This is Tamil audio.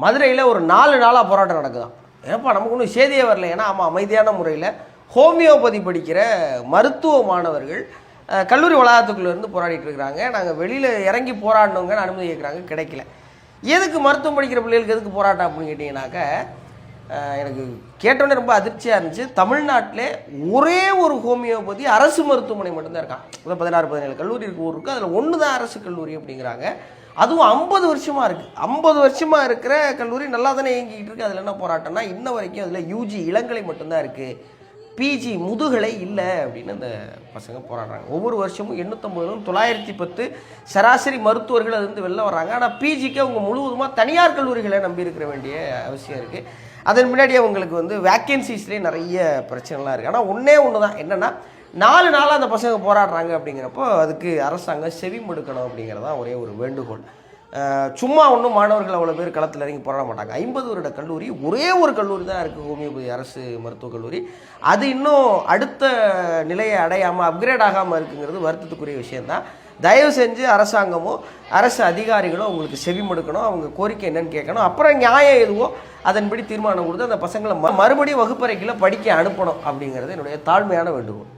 மதுரையில் ஒரு 4 நாளாக போராட்டம் நடக்குதான். ஏப்பா நமக்கு ஒன்றும் சேதியே வரல. ஏன்னா ஆமாம், அமைதியான முறையில் ஹோமியோபதி படிக்கிற மருத்துவ மாணவர்கள் கல்லூரி வளாகத்துக்குள்ளேருந்து போராடிட்டு இருக்கிறாங்க. நாங்கள் வெளியில் இறங்கி போராடணுங்கன்னு அனுமதி கேட்குறாங்க, கிடைக்கல. எதுக்கு மருத்துவம் படிக்கிற பிள்ளைகளுக்கு எதுக்கு போராட்டம் அப்படின்னு கேட்டிங்கனாக்க, எனக்கு கேட்டோன்னே ரொம்ப அதிர்ச்சியாக இருந்துச்சு. தமிழ்நாட்டிலே ஒரே ஒரு ஹோமியோபதி அரசு மருத்துவமனை மட்டும்தான் இருக்கான். 16-17 கல்லூரி ஊர் இருக்குது, அதில் ஒன்று தான் அரசு கல்லூரி அப்படிங்கிறாங்க. அதுவும் 50 வருஷமாக இருக்குது. 50 வருஷமாக இருக்கிற கல்லூரி நல்லா தானே இயங்கிக்கிட்டு இருக்குது. அதில் என்ன போராட்டம்னா, இன்ன வரைக்கும் அதில் யூஜி இளங்கலை மட்டும்தான் இருக்குது, பிஜி முதுகலை இல்லை அப்படின்னு அந்த பசங்க போராடுறாங்க. ஒவ்வொரு வருஷமும் 850 910 சராசரி மருத்துவர்கள் அது வந்து வெளில வர்றாங்க. ஆனால் பிஜிக்கு அவங்க முழுவதுமாக தனியார் கல்லூரிகளை நம்பி இருக்க வேண்டிய அவசியம் இருக்குது. அதன் முன்னாடி அவங்களுக்கு வந்து வேக்கன்சிஸ்லேயே நிறைய பிரச்சனைலாம் இருக்குது. ஆனால் ஒன்று தான் என்னென்னா, 4 நாளாக அந்த பசங்க போராடுறாங்க அப்படிங்கிறப்போ அதுக்கு அரசாங்கம் செவி மடுக்கணும் அப்படிங்கிறதான் ஒரே ஒரு வேண்டுகோள். சும்மா ஒன்றும் மாணவர்கள் அவ்வளோ பேர் களத்தில் இறங்கி போராட மாட்டாங்க. 50 வருட கல்லூரி, ஒரே ஒரு கல்லூரி தான் இருக்குது, ஹோமியோபதி அரசு மருத்துவக் கல்லூரி. அது இன்னும் அடுத்த நிலையை அடையாமல், அப்கிரேட் ஆகாமல் இருக்குங்கிறது வருத்தத்துக்குரிய விஷயந்தான். தயவு செஞ்சு அரசாங்கமும் அரசு அதிகாரிகளும் அவங்களுக்கு செவி மடுக்கணும், அவங்க கோரிக்கை என்னன்னு கேட்கணும். அப்புறம் நியாயம் எதுவோ அதன்படி தீர்மானம் கொடுத்து அந்த பசங்களை மறுபடியும் வகுப்பறைக்குள்ளே படிக்க அனுப்பணும் அப்படிங்கிறது என்னுடைய தாழ்மையான வேண்டுகோள்.